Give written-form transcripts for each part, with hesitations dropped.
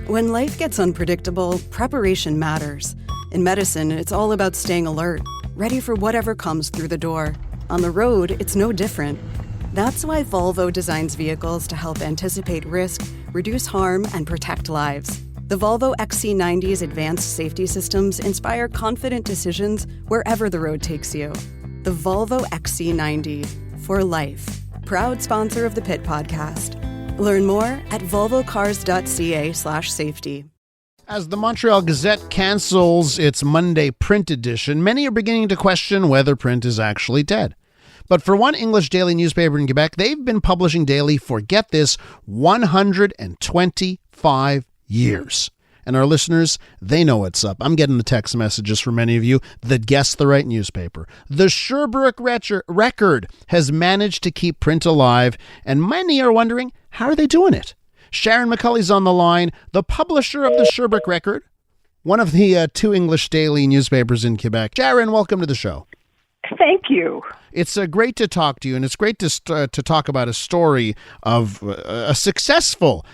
When life gets unpredictable, preparation matters. In medicine, it's all about staying alert, ready for whatever comes through the door. On the road, it's no different. That's why Volvo designs vehicles to help anticipate risk, reduce harm, and protect lives. The Volvo XC90's advanced safety systems inspire confident decisions wherever the road takes you. The Volvo XC90, for life. Proud sponsor of the Pit Podcast. Learn more at volvocars.ca/safety. As the Montreal Gazette cancels its Monday print edition, many are beginning to question whether print is actually dead. But for one English daily newspaper in Quebec, they've been publishing daily for, get this, 125 years. And our listeners, they know what's up. I'm getting the text messages from many of you that guessed the right newspaper. The Sherbrooke Record has managed to keep print alive, and many are wondering, how are they doing it? Sharon McCully's on the line, the publisher of the Sherbrooke Record, one of the two English daily newspapers in Quebec. Sharon, welcome to the show. Thank you. It's great to talk to you, and it's great to talk about a story of a successful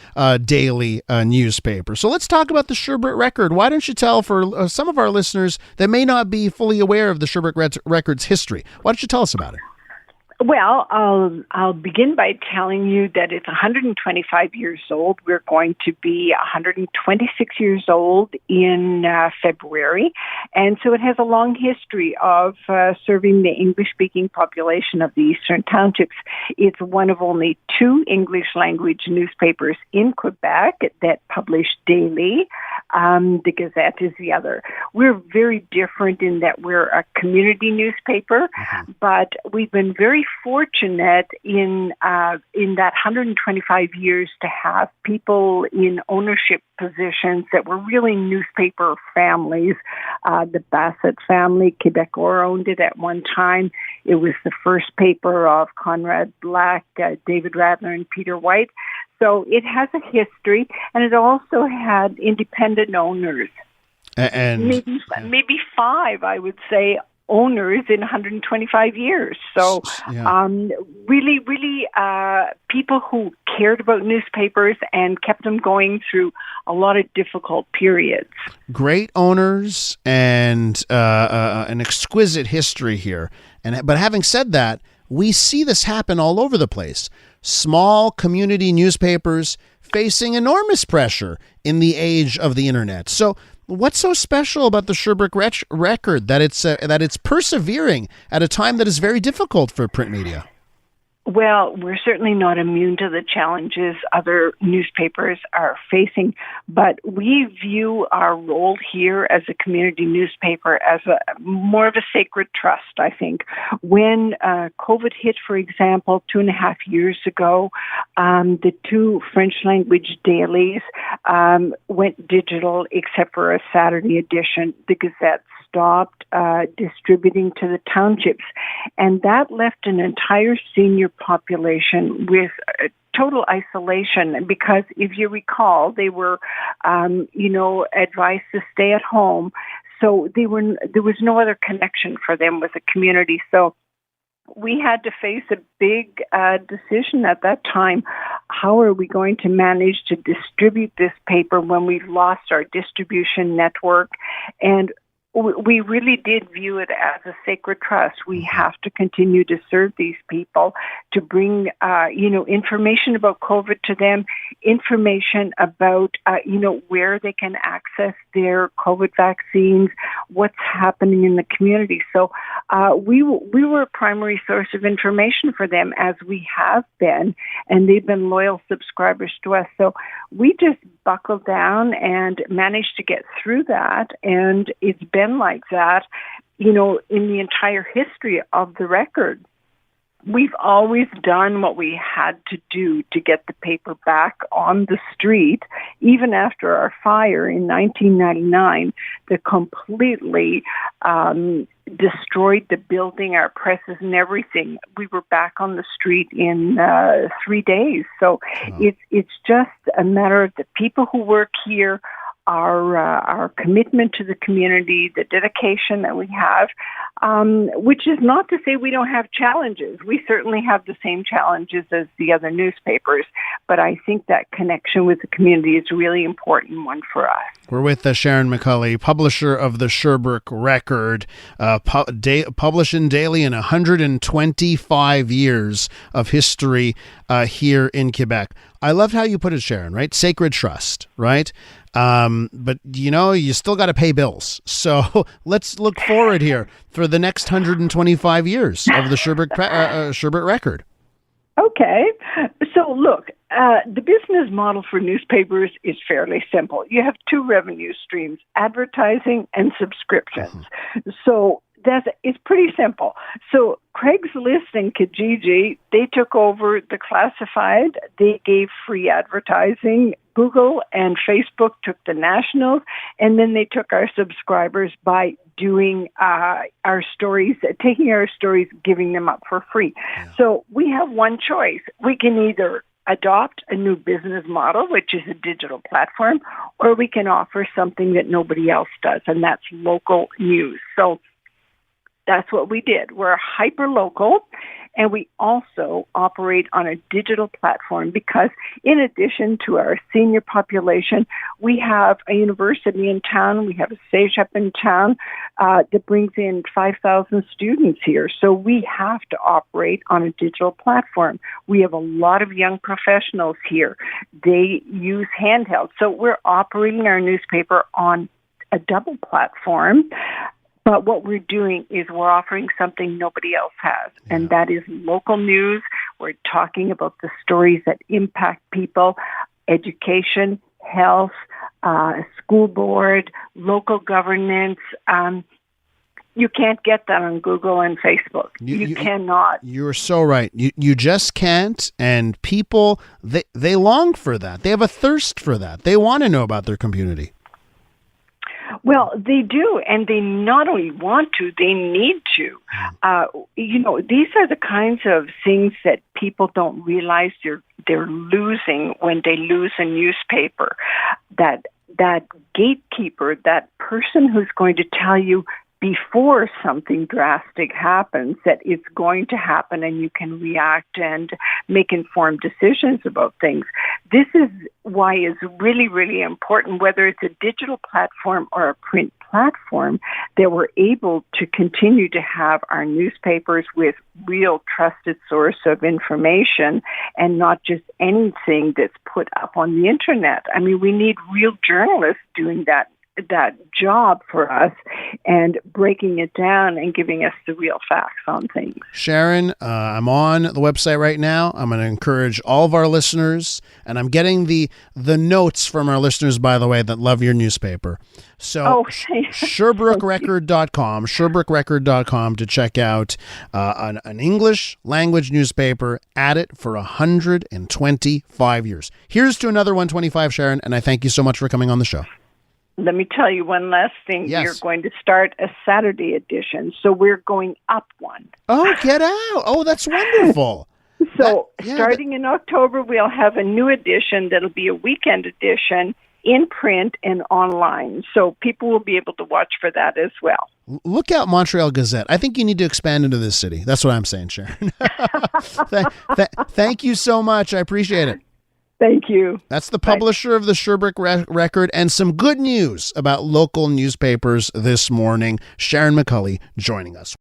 daily newspaper. So let's talk about the Sherbrooke Record. Why don't you tell for some of our listeners that may not be fully aware of the Sherbrooke Record's history, why don't you tell us about it? Well, I'll begin by telling you that it's 125 years old. We're going to be 126 years old in February. And so it has a long history of serving the English-speaking population of the Eastern Townships. It's one of only two English-language newspapers in Quebec that publish daily. The Gazette is the other. We're very different in that we're a community newspaper, but we've been very fortunate in that 125 years to have people in ownership positions that were really newspaper families. The Bassett family, Quebecor, owned it at one time. It was the first paper of Conrad Black, David Radler, and Peter White. So it has a history, and it also had independent owners. And maybe five, I would say, owners in 125 years. So really people who cared about newspapers and kept them going through a lot of difficult periods. Great owners and an exquisite history here. But having said that, we see this happen all over the place. Small community newspapers facing enormous pressure in the age of the internet. So what's so special about the Sherbrooke Record that it's persevering at a time that is very difficult for print media? Well, we're certainly not immune to the challenges other newspapers are facing, but we view our role here as a community newspaper as more of a sacred trust, I think. When COVID hit, for example, 2.5 years ago, the two French-language dailies went digital except for a Saturday edition. The Gazette stopped distributing to the townships, and that left an entire senior population with total isolation, because if you recall, they were advised to stay at home, so there was no other connection for them with the community. So we had to face a big decision at that time. How are we going to manage to distribute this paper when we've lost our distribution network? And we really did view it as a sacred trust. We have to continue to serve these people, to bring, information about COVID to them, information about, where they can access their COVID vaccines, what's happening in the community. So we were a primary source of information for them, as we have been, and they've been loyal subscribers to us. So we just buckled down and managed to get through that, and it's been like that, in the entire history of the Record. We've always done what we had to do to get the paper back on the street, even after our fire in 1999 that completely destroyed the building, our presses and everything. We were back on the street in 3 days. So it's just a matter of the people who work here, our commitment to the community, the dedication that we have. which is not to say we don't have challenges. We certainly have the same challenges as the other newspapers, but I think that connection with the community is a really important one for us. We're with Sharon McCully, publisher of the Sherbrooke Record, publishing daily in 125 years of history here in Quebec. I loved how you put it, Sharon, right? Sacred trust, right? But, you still got to pay bills. So let's look forward here for the next 125 years of the Sherbrooke Record. Okay. So look, the business model for newspapers is fairly simple. You have two revenue streams, advertising and subscriptions. So it's pretty simple. So Craigslist and Kijiji, they took over the classified. They gave free advertising. Google and Facebook took the nationals, and then they took our subscribers by doing our stories, taking our stories, giving them up for free. Yeah. So we have one choice. We can either adopt a new business model, which is a digital platform, or we can offer something that nobody else does, and that's local news. So that's what we did. We're hyper-local, and we also operate on a digital platform because in addition to our senior population, we have a university in town, we have a CEGEP in town that brings in 5,000 students here. So we have to operate on a digital platform. We have a lot of young professionals here. They use handhelds. So we're operating our newspaper on a double platform. But what we're doing is we're offering something nobody else has, and that is local news. We're talking about the stories that impact people, education, health, school board, local governance. You can't get that on Google and Facebook. You cannot. You're so right. You just can't, and people, they long for that. They have a thirst for that. They want to know about their community. Well, they do, and they not only want to, they need to. These are the kinds of things that people don't realize they're losing when they lose a newspaper. That gatekeeper, that person who's going to tell you before something drastic happens that it's going to happen and you can react and make informed decisions about things. This is why it's really, really important, whether it's a digital platform or a print platform, that we're able to continue to have our newspapers with real trusted source of information and not just anything that's put up on the internet. I mean, we need real journalists doing that job for us and breaking it down and giving us the real facts on things. Sharon, I'm on the website right now. I'm going to encourage all of our listeners, and I'm getting the notes from our listeners, by the way, that love your newspaper. So SherbrookeRecord.com, SherbrookeRecord.com to check out an English language newspaper at it for 125 years. Here's to another 125, Sharon, and I thank you so much for coming on the show. Let me tell you one last thing. Yes. We're going to start a Saturday edition, so we're going up one. Oh, get out. Oh, that's wonderful. So starting in October, we'll have a new edition that'll be a weekend edition in print and online. So people will be able to watch for that as well. Look out, Montreal Gazette. I think you need to expand into this city. That's what I'm saying, Sharon. Thank you so much. I appreciate it. Thank you. That's the publisher of the Sherbrooke Record, and some good news about local newspapers this morning. Sharon McCully joining us.